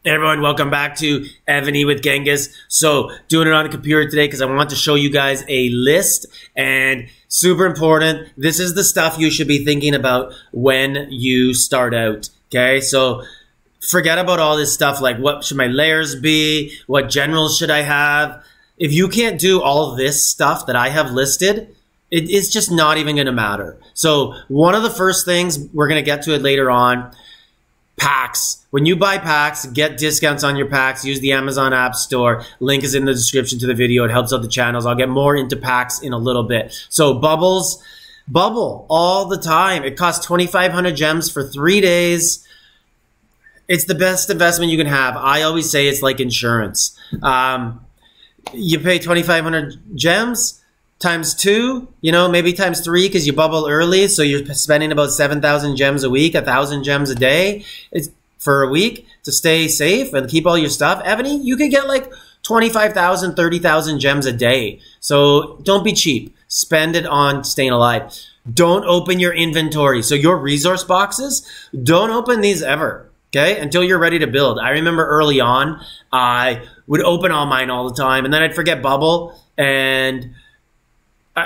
Hey everyone, welcome back to Evony with Genghis. So doing it on the computer today because I want to show you guys a list, and super important, this is the stuff you should be thinking about when you start out, okay? So forget about all this stuff like what should my layers be, what generals should I have. If you can't do all this stuff that I have listed, it's just not even going to matter. So one of the first things, we're going to get to it later on, packs. When you buy packs, get discounts on your packs. Use the Amazon App Store. Link is in the description to the video. It helps out the channels. I'll get more into packs in a little bit. So bubbles, bubble all the time. It costs 2,500 gems for 3 days. It's the best investment you can have. I always say it's like insurance. You pay 2,500 gems times 2, you know, maybe times 3 because you bubble early. So you're spending about 7,000 gems a week, 1,000 gems a day. It's for a week to stay safe and keep all your stuff. Evony, you can get like 25,000, 30,000 gems a day. So don't be cheap. Spend it on staying alive. Don't open your inventory. So your resource boxes, don't open these ever, okay, until you're ready to build. I remember early on, I would open all mine all the time, and then I'd forget bubble, and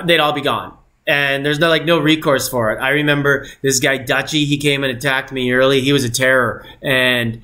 they'd all be gone. And there's no recourse for it. I remember this guy, Dutchy, he came and attacked me early. He was a terror. And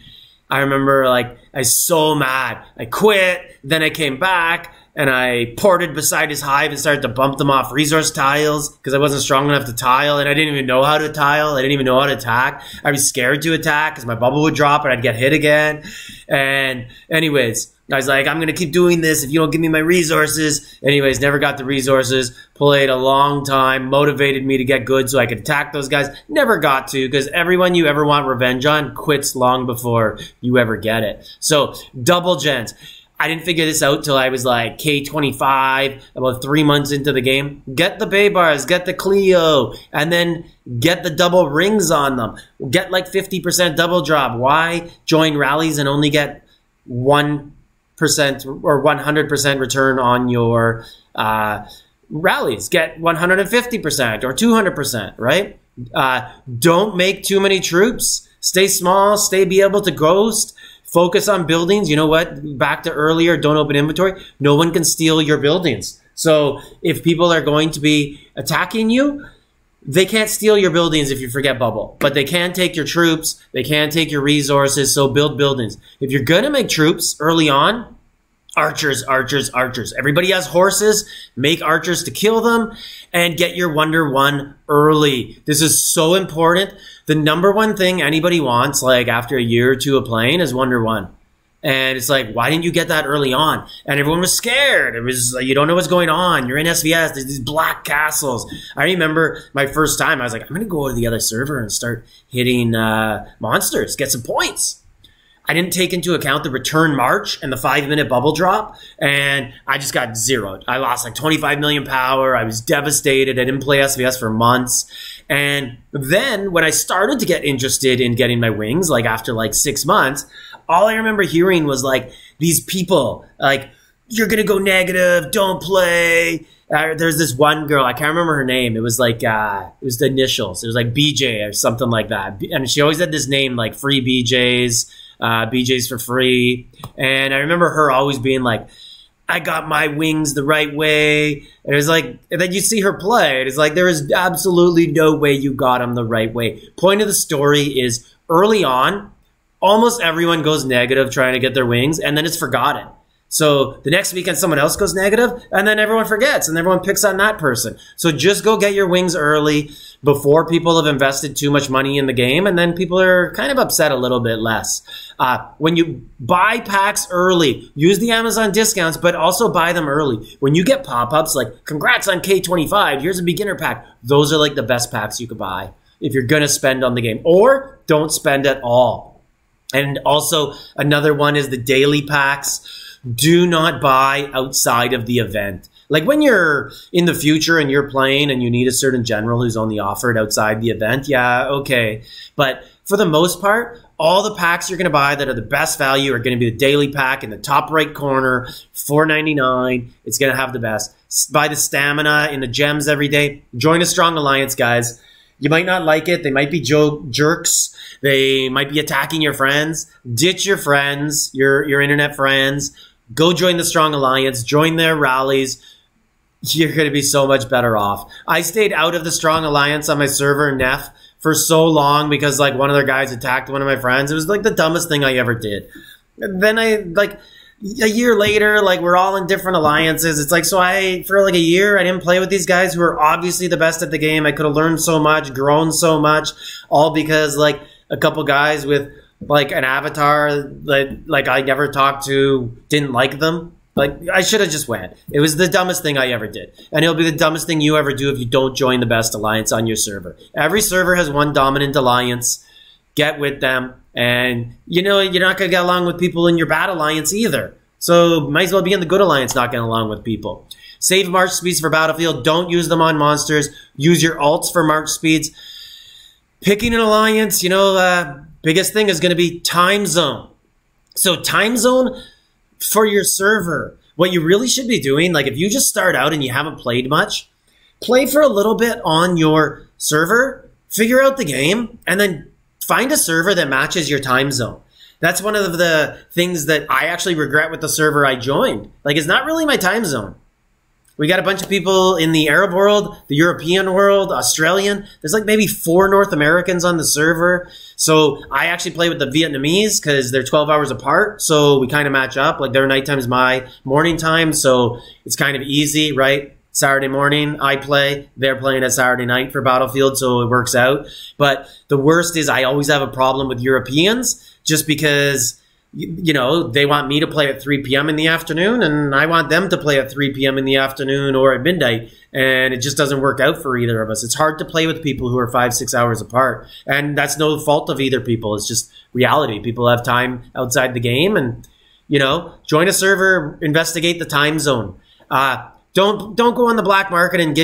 I remember, like, I was so mad. I quit. Then I came back and I ported beside his hive and started to bump them off resource tiles because I wasn't strong enough to tile. And I didn't even know how to tile. I didn't even know how to attack. I was scared to attack because my bubble would drop and I'd get hit again. And anyways, I was like, I'm going to keep doing this if you don't give me my resources. Anyways, never got the resources. Played a long time. Motivated me to get good so I could attack those guys. Never got to, because everyone you ever want revenge on quits long before you ever get it. So, double gens. I didn't figure this out till I was like K25, about 3 months into the game. Get the Bay Bars, get the Clio, and then get the double rings on them. Get like 50% double drop. Why join rallies and only get 1% or 100% return on your rallies? Get 150% or 200%, right? Don't make too many troops. Stay small, be able to ghost. Focus on buildings. You know what? Back to earlier, don't open inventory. No one can steal your buildings. So if people are going to be attacking you, they can't steal your buildings if you forget bubble, but they can take your troops. They can take your resources. So build buildings. If you're going to make troops early on, archers, archers, archers. Everybody has horses. Make archers to kill them and get your Wonder 1 early. This is so important. The number one thing anybody wants, like after a year or two of playing, is Wonder 1. And it's like, why didn't you get that early on? And everyone was scared. It was like, you don't know what's going on. You're in SVS. There's these black castles. I remember my first time, I was like, I'm going to go to the other server and start hitting monsters, get some points. I didn't take into account the return march and the 5-minute bubble drop, and I just got zeroed. I lost like 25 million power. I was devastated. I didn't play SVS for months. And then when I started to get interested in getting my wings, like after like 6 months, all I remember hearing was like these people, like, you're going to go negative, don't play. There's this one girl, I can't remember her name. It was like, it was the initials. It was like BJ or something like that. And she always had this name, like free BJs. BJ's for free. And I remember her always being like, I got my wings the right way. And it was like, and then you see her play. It's like, there is absolutely no way you got them the right way. Point of the story is early on, almost everyone goes negative trying to get their wings, and then it's forgotten. So the next weekend, someone else goes negative, and then everyone forgets, and everyone picks on that person. So just go get your wings early before people have invested too much money in the game, and then people are kind of upset a little bit less. When you buy packs early, use the Amazon discounts, but also buy them early. When you get pop-ups like, congrats on K25, here's a beginner pack, those are like the best packs you could buy if you're going to spend on the game. Or don't spend at all. And also, another one is the daily packs. Do not buy outside of the event. Like when you're in the future and you're playing and you need a certain general who's only offered outside the event, yeah, okay. But for the most part, all the packs you're going to buy that are the best value are going to be the daily pack in the top right corner, $4.99. It's going to have the best. Buy the stamina in the gems every day. Join a strong alliance, guys. You might not like it. They might be jerks. They might be attacking your friends. Ditch your friends, your internet friends. Go join the Strong Alliance. Join their rallies. You're going to be so much better off. I stayed out of the Strong Alliance on my server, Neff, for so long because like one of their guys attacked one of my friends. It was like the dumbest thing I ever did. And then a year later, like we're all in different alliances. It's like, so for like a year, I didn't play with these guys who are obviously the best at the game. I could have learned so much, grown so much, all because like a couple guys with like an avatar that like I never talked to didn't like them. Like, I should have just went. It was the dumbest thing I ever did. And it'll be the dumbest thing you ever do if you don't join the best alliance on your server. Every server has one dominant alliance. Get with them. And, you know, you're not going to get along with people in your bad alliance either. So, might as well be in the good alliance not getting along with people. Save march speeds for Battlefield. Don't use them on monsters. Use your alts for march speeds. Picking an alliance, you know, biggest thing is going to be time zone. So, time zone for your server, what you really should be doing, like if you just start out and you haven't played much, play for a little bit on your server, figure out the game, and then find a server that matches your time zone. That's one of the things that I actually regret with the server I joined. Like, it's not really my time zone. We got a bunch of people in the Arab world, the European world, Australian. There's like maybe 4 North Americans on the server. So I actually play with the Vietnamese because they're 12 hours apart. So we kind of match up. Like their nighttime is my morning time. So it's kind of easy, right? Saturday morning I play. They're playing at Saturday night for Battlefield. So it works out. But the worst is I always have a problem with Europeans just because, you know, they want me to play at 3 p.m. in the afternoon and I want them to play at 3 p.m. in the afternoon or at midnight. And it just doesn't work out for either of us. It's hard to play with people who are 5-6 hours apart. And that's no fault of either people. It's just reality. People have time outside the game and, you know, join a server, investigate the time zone. Don't go on the black market and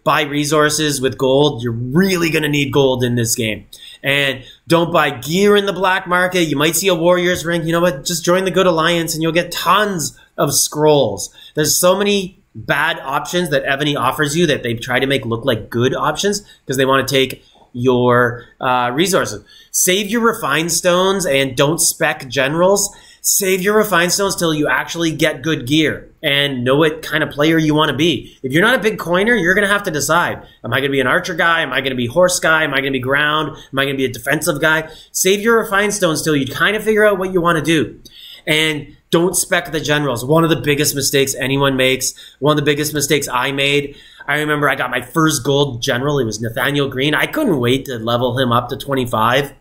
buy resources with gold. You're really going to need gold in this game. And don't buy gear in the black market. You might see a Warriors ring. You know what? Just join the good alliance and you'll get tons of scrolls. There's so many bad options that Evony offers you that they try to make look like good options because they want to take your resources. Save your refined stones and don't spec generals. Save your refined stones till you actually get good gear and know what kind of player you want to be. If you're not a big coiner, you're going to have to decide. Am I going to be an archer guy? Am I going to be horse guy? Am I going to be ground? Am I going to be a defensive guy? Save your refined stones till you kind of figure out what you want to do. And don't spec the generals. One of the biggest mistakes anyone makes, one of the biggest mistakes I made. I remember I got my first gold general. It was Nathaniel Green. I couldn't wait to level him up to 25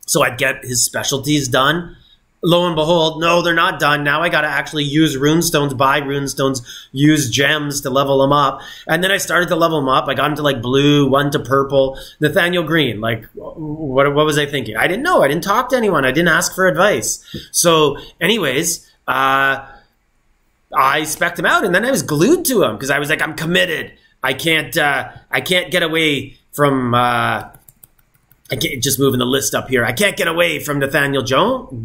so I'd get his specialties done. Lo and behold, no, they're not done. Now I got to actually use runestones, buy runestones, use gems to level them up. And then I started to level them up. I got into like blue, one to purple. Nathaniel Green, like what was I thinking? I didn't know. I didn't talk to anyone. I didn't ask for advice. So anyways, I spec'd him out and then I was glued to him because I was like, I'm committed. I can't get away from, I can't, just moving the list up here. I can't get away from Nathaniel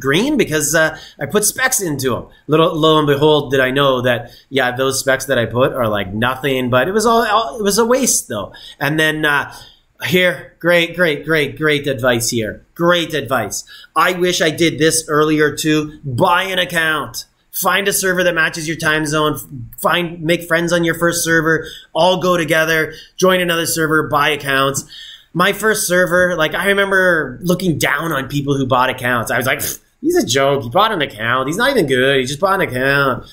Green because I put specs into him. Lo and behold, did I know that, yeah, those specs that I put are like nothing, but it was a waste though. And then here, great advice here. Great advice. I wish I did this earlier too. Buy an account. Find a server that matches your time zone. Make friends on your first server. All go together. Join another server. Buy accounts. My first server, like I remember looking down on people who bought accounts. I was like, he's a joke. He bought an account. He's not even good. He just bought an account.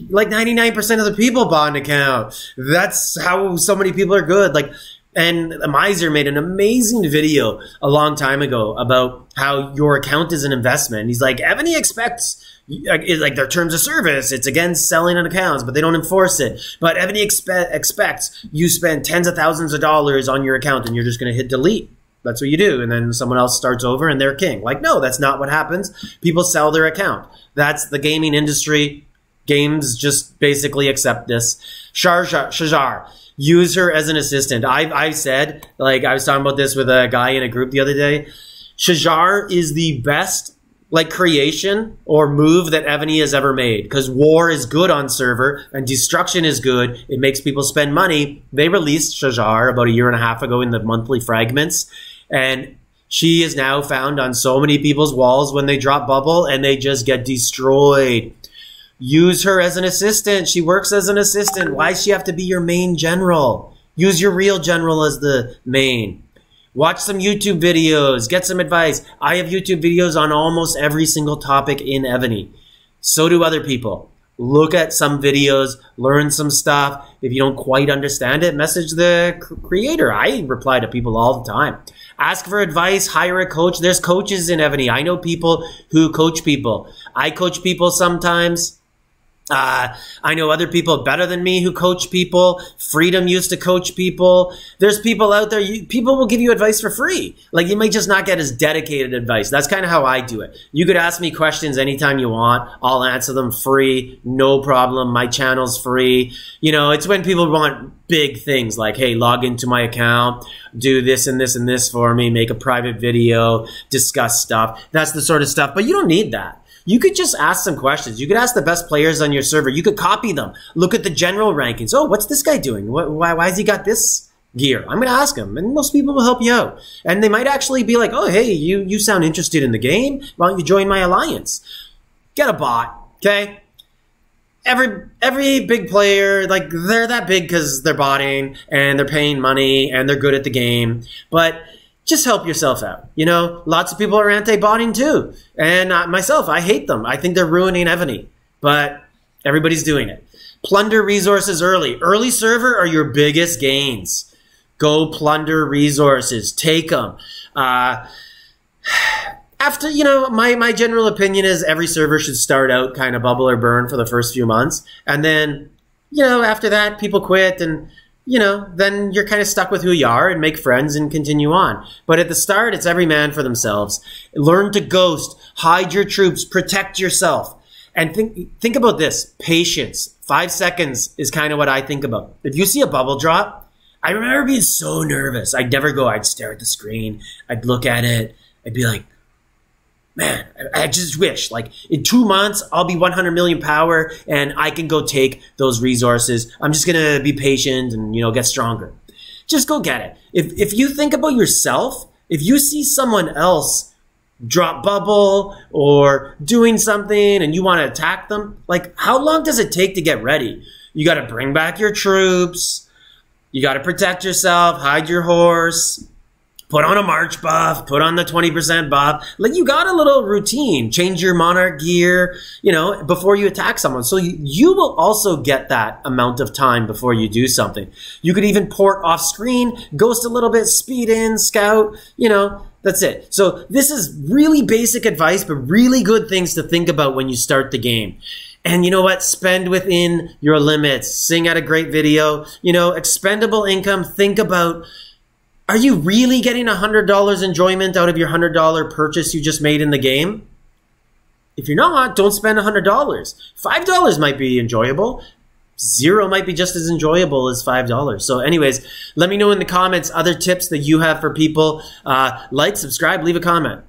Like 99% of the people bought an account. That's how so many people are good. Like, and Miser made an amazing video a long time ago about how your account is an investment. He's like, Evony expects, like their terms of service, it's against selling on accounts, but they don't enforce it. But Evony expects you spend tens of thousands of dollars on your account and you're just going to hit delete. That's what you do. And then someone else starts over and they're king. Like, no, that's not what happens. People sell their account. That's the gaming industry. Games just basically accept this. Shajar. Use her as an assistant. I said, like I was talking about this with a guy in a group the other day. Shajar is the best like creation or move that Evony has ever made, because war is good on server and destruction is good. It makes people spend money. They released Shajar about a year and a half ago in the monthly fragments, and she is now found on so many people's walls when they drop bubble and they just get destroyed. Use her as an assistant. She works as an assistant. Why does she have to be your main general? Use your real general as the main. Watch some YouTube videos. Get some advice. I have YouTube videos on almost every single topic in Evony. So do other people. Look at some videos. Learn some stuff. If you don't quite understand it, message the creator. I reply to people all the time. Ask for advice. Hire a coach. There's coaches in Evony. I know people who coach people. I coach people sometimes. I know other people better than me who coach people. Freedom used to coach people. There's people out there, people will give you advice for free. Like, you might just not get as dedicated advice. That's kind of how I do it. You could ask me questions anytime you want. I'll answer them free. No problem. My channel's free. You know, it's when people want big things like, hey, log into my account, do this and this and this for me, make a private video, discuss stuff. That's the sort of stuff. But you don't need that. You could just ask some questions. You could ask the best players on your server. You could copy them. Look at the general rankings. Oh, what's this guy doing? Why has he got this gear? I'm going to ask him. And most people will help you out. And they might actually be like, oh, hey, you sound interested in the game. Why don't you join my alliance? Get a bot, okay? Every big player, like, they're that big because they're botting and they're paying money and they're good at the game. But just help yourself out. You know, lots of people are anti-botting too. And myself, I hate them. I think they're ruining Evony. But everybody's doing it. Plunder resources early. Early server are your biggest gains. Go plunder resources. Take them. After, you know, my general opinion is every server should start out kind of bubble or burn for the first few months. And then, you know, after that, people quit and, you know, then you're kind of stuck with who you are and make friends and continue on. But at the start, it's every man for themselves. Learn to ghost, hide your troops, protect yourself. And think about this, patience. 5 seconds is kind of what I think about. If you see a bubble drop, I remember being so nervous. I'd never go, I'd stare at the screen. I'd look at it. I'd be like, man, I just wish, like, in 2 months, I'll be 100 million power and I can go take those resources. I'm just going to be patient and, you know, get stronger. Just go get it. If you think about yourself, if you see someone else drop bubble or doing something and you want to attack them, like, how long does it take to get ready? You got to bring back your troops. You got to protect yourself, hide your horse. Put on a March buff, put on the 20% buff. Like, you got a little routine. Change your Monarch gear, you know, before you attack someone. So you will also get that amount of time before you do something. You could even port off screen, ghost a little bit, speed in, scout, you know, that's it. So this is really basic advice, but really good things to think about when you start the game. And you know what? Spend within your limits. Sing at a great video. You know, expendable income. Think about, are you really getting $100 enjoyment out of your $100 purchase you just made in the game? If you're not, don't spend $100. $5 might be enjoyable. $0 might be just as enjoyable as $5. So anyways, let me know in the comments other tips that you have for people. Like, subscribe, leave a comment.